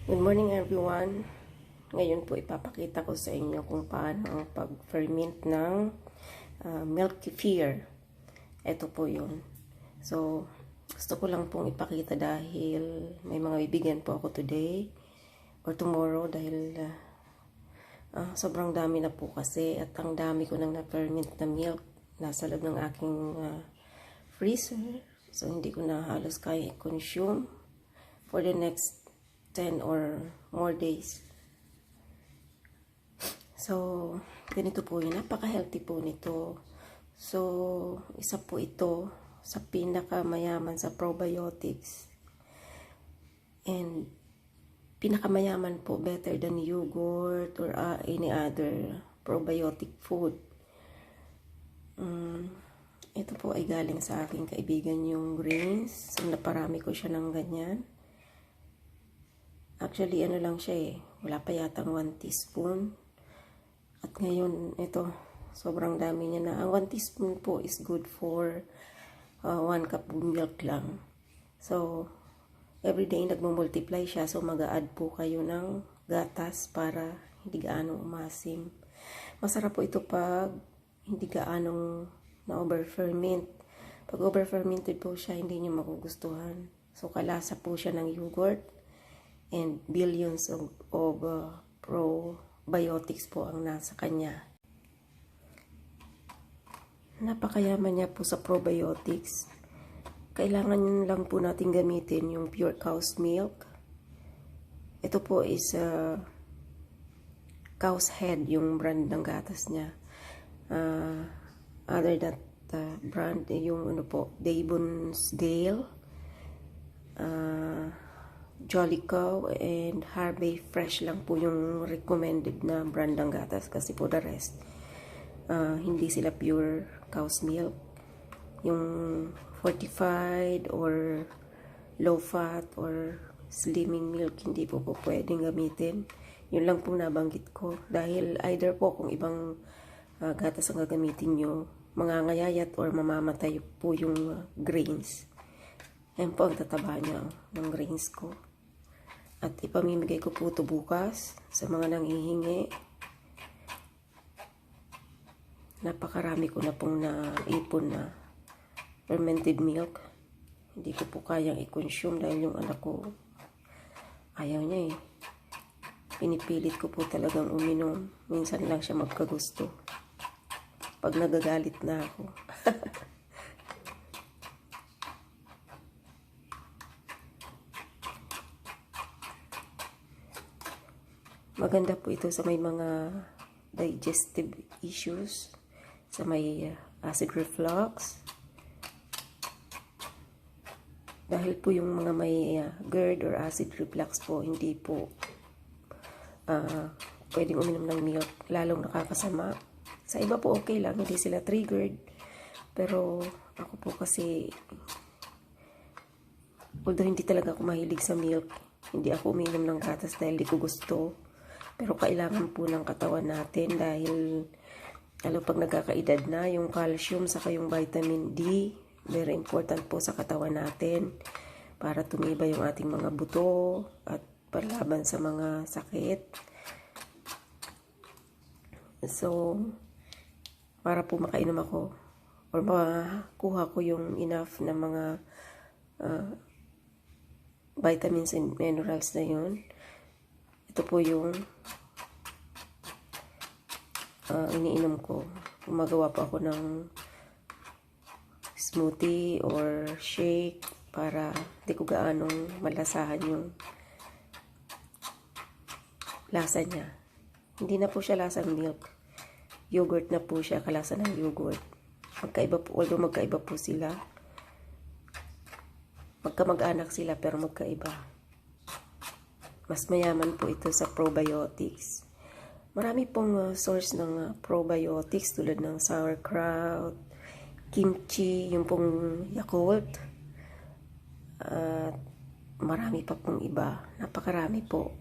Good morning everyone. Ngayon po ipapakita ko sa inyo kung paano ang pag-ferment ng milk kefir. Ito po yun. So, gusto ko lang pong ipakita dahil may mga bibigyan po ako today or tomorrow dahil sobrang dami na po kasi at ang dami ko nang na-ferment na milk nasa loob ng aking freezer. So, hindi ko na halos kaya i-consume for the next 10 or more days. So, ganito po yun. Napaka-healthy po nito. So, isa po ito sa pinakamayaman sa probiotics. And, pinakamayaman po, better than yogurt or any other probiotic food. Ito po ay galing sa aking kaibigan yung greens. So, naparami ko siya ng ganyan. Actually, ano lang siya eh. Wala pa yatang 1 teaspoon. At ngayon, ito, sobrang dami niya na. Ang 1 teaspoon po is good for 1 cup of milk lang. So, everyday nagmumultiply siya. So, mag-a-add po kayo ng gatas para hindi gaano umasim. Masarap po ito pag hindi gaano na-over-ferment. Pag over-fermented po siya, hindi niyo magugustuhan. So, kalasa po siya ng yogurt. And billions of probiotics po ang nasa kanya. Napakayaman niya po sa probiotics. Kailangan lang po natin gamitin yung pure cow's milk. Ito po is cow's head, yung brand ng gatas niya. Other that brand, yung ano po, Devon's Dale, Jolly Cow and Harvey Fresh lang po yung recommended na brand ng gatas kasi po the rest hindi sila pure cow's milk. Yung fortified or low fat or slimming milk hindi po pwedeng gamitin. Yun lang po nabanggit ko dahil either po kung ibang gatas ang gagamitin nyo, mangangayayat or mamamatay po yung grains. Yan po ang tataba niya ng grains ko. At ipamimigay ko po ito bukas sa mga nanghihingi. Napakarami ko na pong naipon na fermented milk. Hindi ko po kayang i-consume dahil yung anak ko ayaw niya eh. Pinipilit ko po talagang uminom. Minsan lang siya magkagusto. Pag nagagalit na ako. Maganda po ito sa may mga digestive issues, sa may acid reflux. Dahil po yung mga may GERD or acid reflux po, hindi po pwedeng uminom ng milk, lalong nakakasama. Sa iba po okay lang, hindi sila triggered. Pero ako po kasi, although hindi talaga ako mahilig sa milk, hindi ako uminom ng gatas dahil di ko gusto. Pero kailangan po ng katawan natin dahil pag nagkakaedad na, yung calcium saka yung vitamin D, very important po sa katawan natin para tumibay yung ating mga buto at panlaban sa mga sakit. So, para po makainom ako or makuha ko yung enough na mga vitamins and minerals na yun, ito po yung iniinom ko. Gumagawa pa ako ng smoothie or shake para di ko gaanong malasahan yung lasa niya. Hindi na po siya lasang milk. Yogurt na po siya, kalasa ng yogurt. Magkaiba po, although magkaiba po sila. Magkamag-anak sila pero magkaiba. Mas mayaman po ito sa probiotics. Marami pong source ng probiotics tulad ng sauerkraut, kimchi, yung pong Yakult. At marami pa pong iba. Napakarami po.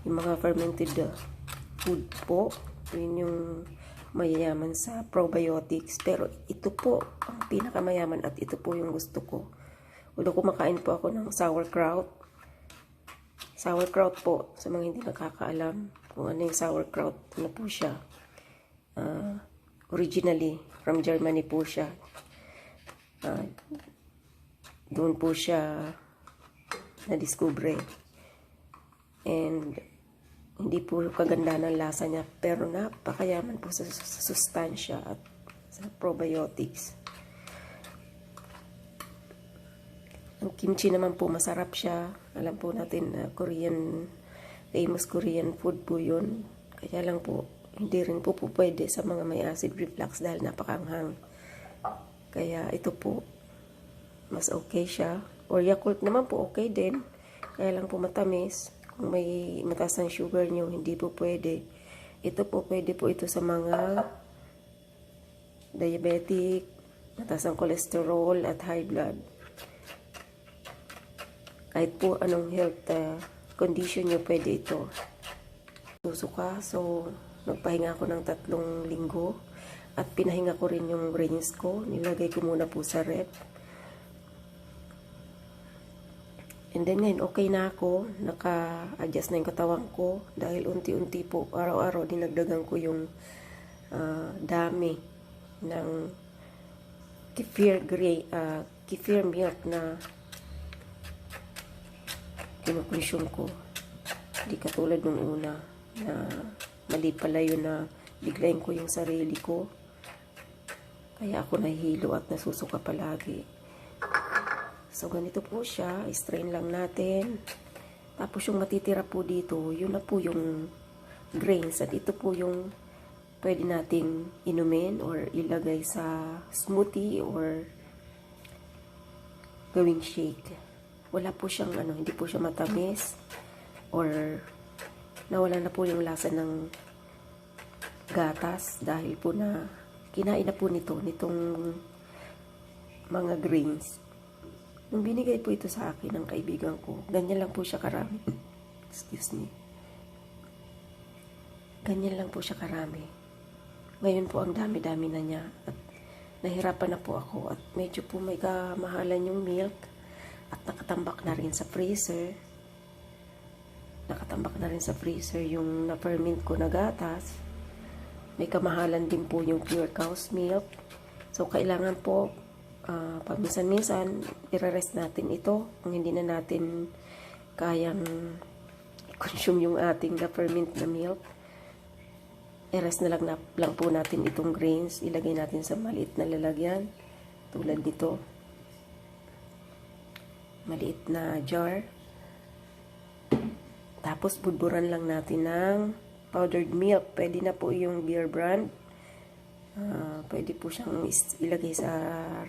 Yung mga fermented food po, yun yung mayayaman sa probiotics. Pero ito po ang pinakamayaman at ito po yung gusto ko. Although kumakain po ako ng sauerkraut, Sauerkraut po, sa mga hindi nakakaalam kung ano yung sauerkraut, ano po siya. Originally, from Germany po siya. Doon po siya na-discover. And hindi po kaganda ng lasa niya, pero napakayaman po sa sustansya at sa probiotics. Ang kimchi naman po, masarap siya. Alam po natin na famous Korean food po yun. Kaya lang po, hindi rin po pwede sa mga may acid reflux dahil napakanghang. Kaya ito po, mas okay siya. Or Yakult naman po okay din. Kaya lang po matamis. Kung may mataas ang sugar nyo, hindi po pwede. Ito po, pwede po ito sa mga diabetic, mataas ang cholesterol at high blood. Kahit po anong health condition nyo, pwede ito. Susuka, so nagpahinga ako ng 3 linggo. At pinahinga ko rin yung grains ko. Nilagay ko muna po sa rep. And then ngayon, okay na ako. Naka-adjust na yung katawan ko. Dahil unti-unti po, araw-araw, dinagdagan ko yung dami ng kefir milk na kinukonsume ko. Hindi katulad nung una na mali pala yun na biglayin ko yung sarili ko. Kaya ako nahihilo at nasusuka palagi. So, ganito po siya. Strain lang natin. Tapos yung matitira po dito, yun na po yung grains. At ito po yung pwede nating inumin or ilagay sa smoothie or gawing shake. Wala po siyang hindi po siya matamis or nawala na po yung lasa ng gatas dahil po na kinain na po nitong mga grains. Nung binigay po ito sa akin ng kaibigan ko, ganyan lang po siya karami. Excuse me. Ganyan lang po siya karami. Ngayon po ang dami-dami na niya at nahirapan na po ako at medyo po may kamahalan yung milk at nakatambak na rin sa freezer. Nakatambak na rin sa freezer yung na-ferment ko na gatas. May kamahalan din po yung pure cow's milk. So, kailangan po paminsan-minsan i-rest natin ito kung hindi na natin kayang consume yung ating na-ferment na milk. I-rest na lang po natin itong grains. Ilagay natin sa maliit na lalagyan tulad nito. Maliit na jar. Tapos budburan lang natin ng powdered milk. Pwede na po yung Beer Brand. Pwede po siyang ilagay sa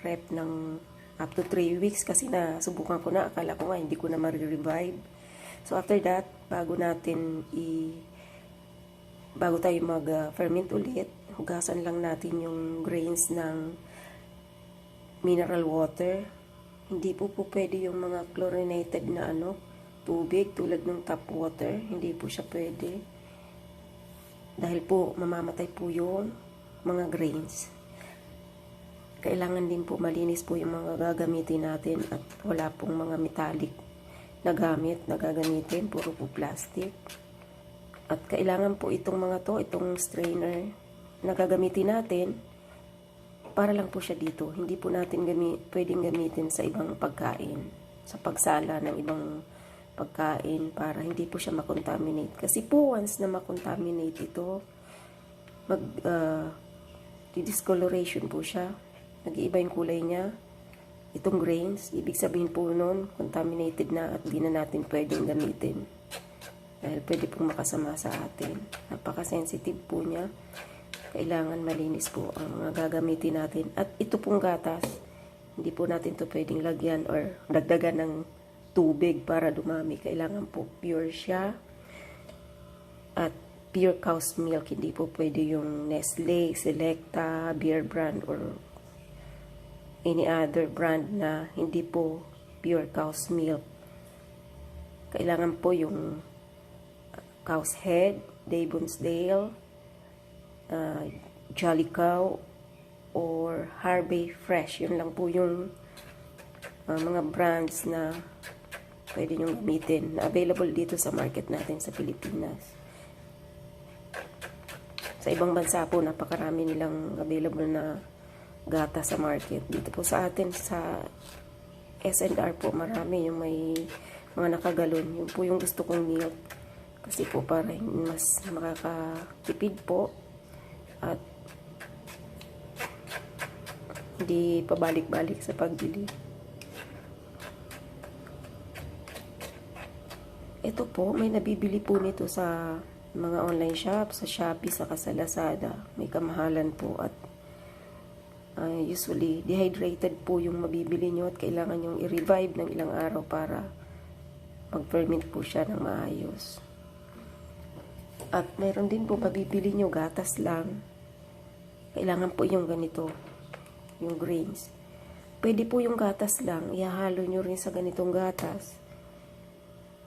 rep ng up to 3 weeks kasi nasubukan ko na. Akala ko nga hindi ko na ma-revive. So after that, bago tayo mag-ferment ulit, hugasan lang natin yung grains ng mineral water. Hindi po pwede yung mga chlorinated na tubig tulad ng tap water. Hindi po siya pwede. Dahil po mamamatay po yung mga grains. Kailangan din po malinis po yung mga gagamitin natin at wala pong mga metallic na gagamitin. Puro po plastic. At kailangan po itong itong strainer na gagamitin natin para lang po siya dito. Hindi po natin pwedeng gamitin sa ibang pagkain. Sa pagsala ng ibang pagkain para hindi po siya makontaminate. Kasi po once na makontaminate ito, discoloration po siya. Nag-iiba yung kulay niya. Itong grains, ibig sabihin po nun, contaminated na at di na natin pwedeng gamitin. Dahil pwede pong makasama sa atin. Napaka-sensitive po niya. Kailangan malinis po ang gagamitin natin. At ito pong gatas, hindi po natin to pwedeng lagyan or dagdagan ng tubig para dumami. Kailangan po pure siya. At pure cow's milk, hindi po pwede yung Nestle, Selecta, Beer Brand, or any other brand na hindi po pure cow's milk. Kailangan po yung Cow's Head, Devonsdale, Jolly Cow, or Harvey Fresh. Yun lang po yung mga brands na pwede nyo gamitin. Available dito sa market natin sa Pilipinas. Sa ibang bansa po, napakarami nilang available na gatas sa market. Dito po sa atin, sa S&R po, marami yung may mga nakagalon. Yun po yung gusto kong milk. Kasi po para mas makakatipid po at hindi pabalik-balik sa pagbili. Ito po, may nabibili po nito sa mga online shop, sa Shopee, saka sa Lazada. May kamahalan po at usually dehydrated po yung mabibili nyo at kailangan yung i-revive ng ilang araw para mag-ferment po siya ng maayos. At mayroon din po mabibili nyo gatas lang. Kailangan po yung ganito, yung grains. Pwede po yung gatas lang, ihahalo nyo rin sa ganitong gatas.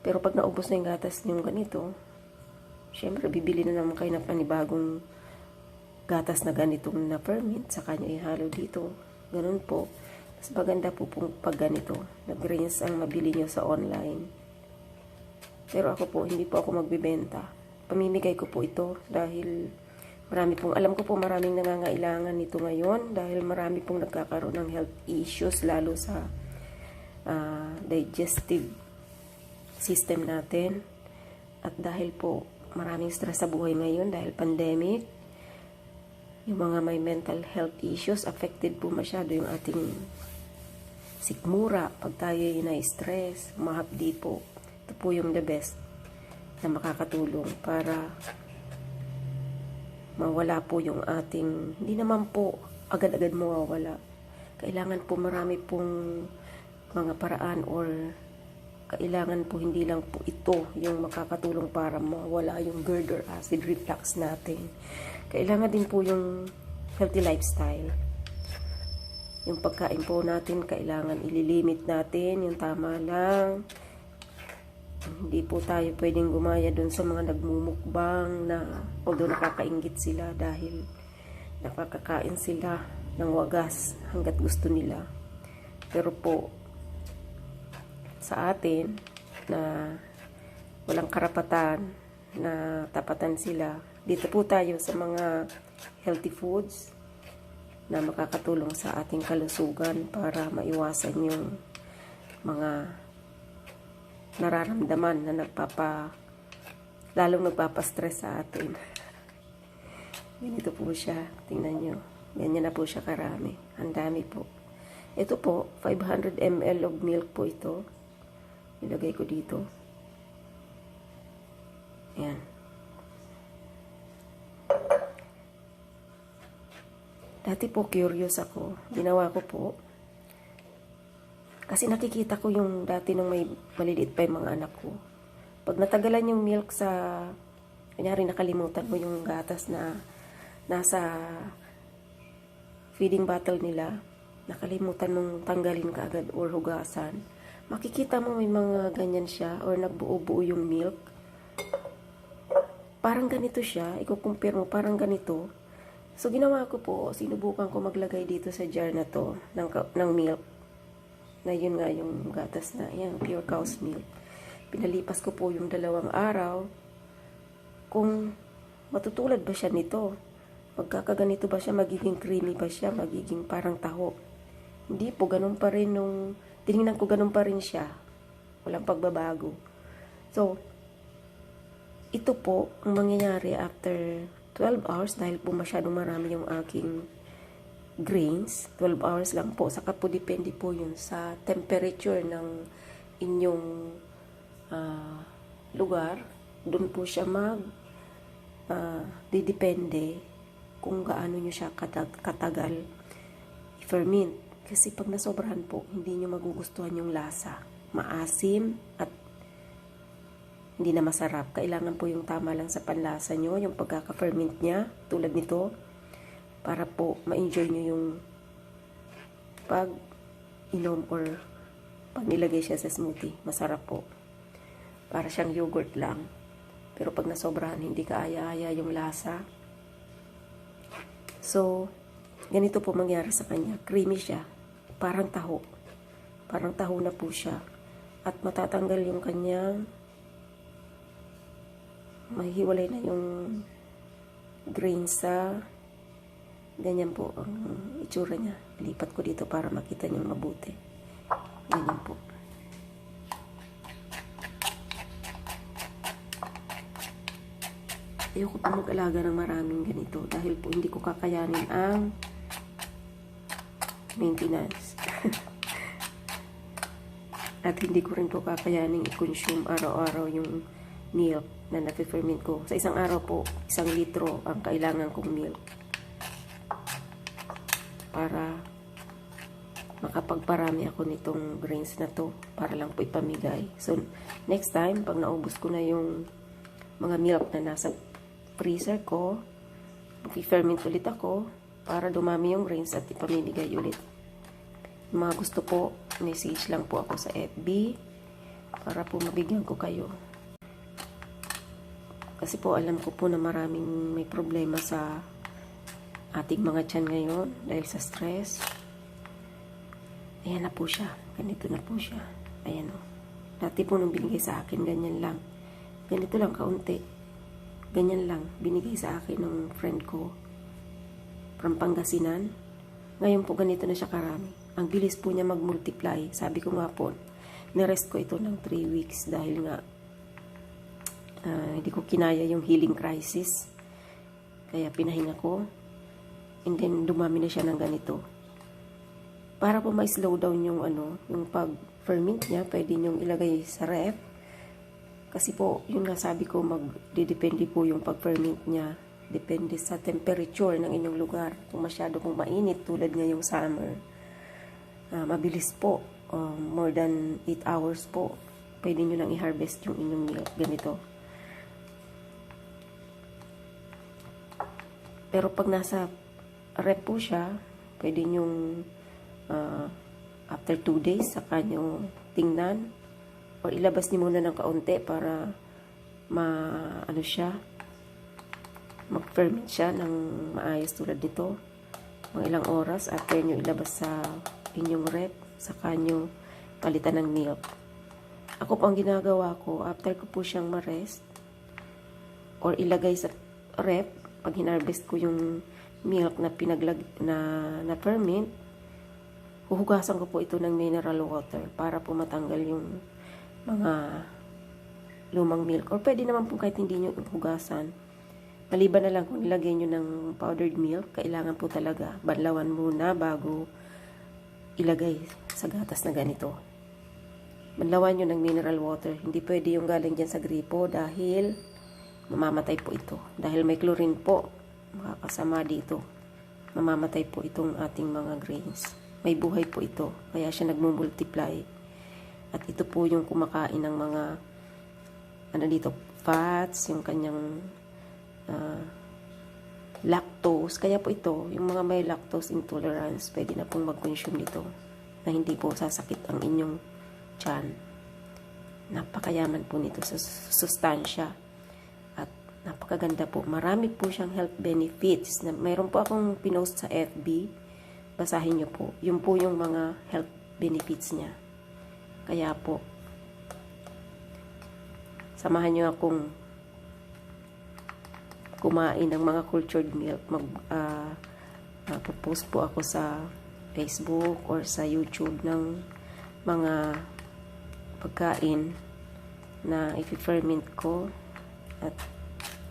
Pero pag naubos na yung gatas yung ganito, syempre bibili na naman kayo ng panibagong gatas na ganitong na ferment, saka nyo ihalo dito. Ganun po. Mas maganda po pag ganito, na grains ang mabili nyo sa online. Pero ako po, hindi po ako magbibenta. Pamimigay ko po ito dahil alam ko po maraming nangangailangan nito ngayon dahil marami pong nagkakaroon ng health issues lalo sa digestive system natin. At dahil po maraming stress sa buhay ngayon dahil pandemic, yung mga may mental health issues, affected po masyado yung ating sikmura pag tayo na-stress, mahapdi po. Ito po yung the best na makakatulong para mawala po yung ating, hindi naman po agad-agad mawawala. Kailangan po marami pong mga paraan or kailangan po hindi lang po ito yung makakatulong para mawala yung GERD or acid reflux natin. Kailangan din po yung healthy lifestyle. Yung pagkain po natin, kailangan ililimit natin, yung tama lang. Hindi po tayo pwedeng gumaya dun sa mga nagmumukbang na although nakakaingit sila dahil nakakakain sila ng wagas hanggat gusto nila. Pero po, sa atin na walang karapatan na tapatan sila, dito po tayo sa mga healthy foods na makakatulong sa ating kalusugan para maiwasan yung mga nararamdaman na lalong nagpapastress sa atin. Ganito po siya. Tingnan nyo. Ganyan na po siya karami. Ang dami po. Ito po, 500 ml of milk po ito. Ilagay ko dito. Ayan. Dati po curious ako. Ginawa ko po. Kasi nakikita ko yung dati nung may maliliit pa yung mga anak ko. Pag natagalan yung milk sa, kunyari nakalimutan mo yung gatas na nasa feeding bottle nila, nakalimutan mong tanggalin kaagad or hugasan, makikita mo may mga ganyan siya or nagbuo-buo yung milk. Parang ganito siya, i-compare mo, parang ganito. So, ginawa ko po, sinubukan ko maglagay dito sa jar na to ng milk. Na yun nga yung gatas na, yan, pure cow's milk. Pinalipas ko po yung 2 araw kung matutulad ba siya nito. Magkakaganito ba siya, magiging creamy ba siya, magiging parang taho. Hindi po, ganun pa rin nung, tinignan ko ganun pa rin siya. Walang pagbabago. So, ito po, ang mangyayari after 12 hours, dahil po masyadong marami yung aking grains, 12 hours lang po. Saka po depende po yun sa temperature ng inyong lugar. Doon po siya didepende kung gaano nyo siya katagal i-ferment. Kasi pag nasobrahan po, hindi nyo magugustuhan yung lasa. Maasim at hindi na masarap. Kailangan po yung tama lang sa panlasa nyo, yung pagkaka-ferment niya, tulad nito, para po ma-enjoy nyo yung pag-inom or pag nilagay siya sa smoothie. Masarap po. Para siyang yogurt lang. Pero pag nasobrahan, hindi kaaya-aya yung lasa. So, ganito po mangyari sa kanya. Creamy siya. Parang taho. Parang taho na po siya. at matatanggal yung kanyang, mahihiwalay na yung grains sa ganyan po ang itsura niya. Lipat ko dito para makita niyo mabuti. Ganyan po. Ayoko po mag-alaga ng maraming ganito dahil po hindi ko kakayanin ang maintenance. At hindi ko rin po kakayanin i-consume araw-araw yung milk na nafe-ferment ko. Sa isang araw po, 1 litro ang kailangan kong milk para makapagparami ako nitong grains na to para lang po ipamigay. So, next time, pag naubos ko na yung mga milk na nasa freezer ko, mag-ferment ulit ako para dumami yung grains at ipamimigay ulit. Yung mga gusto po, message lang po ako sa FB para po mabigyan ko kayo. Kasi po alam ko po na maraming may problema sa ating mga tiyan ngayon dahil sa stress. Ayan na po siya. Ganito na po siya. Ayan o. Dati po nung binigay sa akin, ganyan lang. Ganito lang, kaunti. Ganyan lang. Binigay sa akin ng friend ko from Pangasinan. Ngayon po ganito na siya karami. Ang bilis po niya mag-multiply. Sabi ko nga po, nirest ko ito ng 3 weeks dahil nga hindi ko kinaya yung healing crisis. Kaya pinahinga ko. And then dumami na siya ng ganito. Para po ma-slow down yung yung pag-ferment niya, pwede niyong ilagay sa ref. Kasi po, yun nga sabi ko, magdidepende po yung pag-ferment niya. Depende sa temperature ng inyong lugar. Kung masyado pong mainit, tulad ngayong summer, mabilis po. More than 8 hours po. Pwede nyo lang i-harvest yung inyong milk. Ganito. Pero pag nasa ref po siya, pwede nyong after 2 days, saka nyo tingnan. Or ilabas niyo muna ng kaunti para mag-ferment siya ng maayos tulad nito. Mga ilang oras after nyo ilabas sa inyong ref, saka nyo palitan ng milk. Ako po ang ginagawa ko, after ko po siyang ma-rest or ilagay sa ref, pag hinarvest ko yung milk na ferment, huhugasan ko po ito ng mineral water para po matanggal yung mga lumang milk. Or pwede naman po kahit hindi nyo hugasan. Maliban na lang kung nilagay nyo ng powdered milk, kailangan po talaga banlawan muna bago ilagay sa gatas na ganito. Banlawan nyo ng mineral water. Hindi pwede yung galing dyan sa gripo dahil mamamatay po ito. Dahil may chlorine po makakasama dito. Mamamatay po itong ating mga grains. May buhay po ito. Kaya siya nagmumultiply. At ito po yung kumakain ng mga fats, yung kanyang lactose. Kaya po ito, yung mga may lactose intolerance, pwede na pong mag-consume nito na hindi po sasakit ang inyong tiyan. Napakayaman po nito sa sustansya. At napakaganda po. Marami po siyang health benefits. Mayroon po akong pinost sa FB. Basahin niyo po. Yun po yung mga health benefits niya. Kaya po, samahan niyo akong kumain ng mga cultured milk. Magpo-post po ako sa Facebook or sa YouTube ng mga pagkain na i-ferment ko at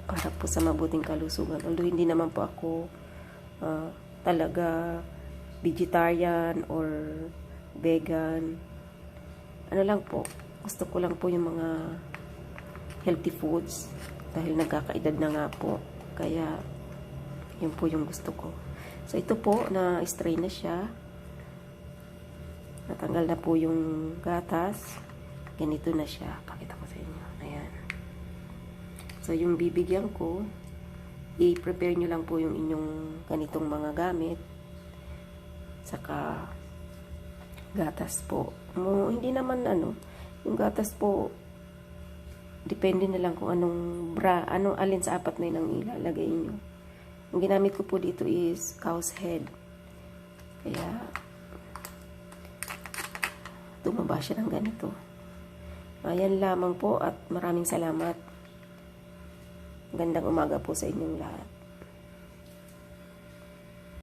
para po sa mabuting kalusugan. Although hindi naman po ako talaga vegetarian or vegan. Ano lang po, gusto ko lang po yung mga healthy foods dahil nagkakaedad na nga po. Kaya yun po yung gusto ko. So ito po, na-strain na siya. Natanggal na po yung gatas. Ganito na siya. Pakita ko sa inyo. Ayan. So yung bibigyan ko, i-prepare nyo lang po yung inyong ganitong mga gamit. Saka gatas po. Hindi naman yung gatas po, depende na lang kung alin sa apat na yun ang ilalagay nyo. Ang ginamit ko po dito is cow's head. Kaya tumaba siya ng ganito. Ayan lamang po at maraming salamat. Gandang umaga po sa inyong lahat.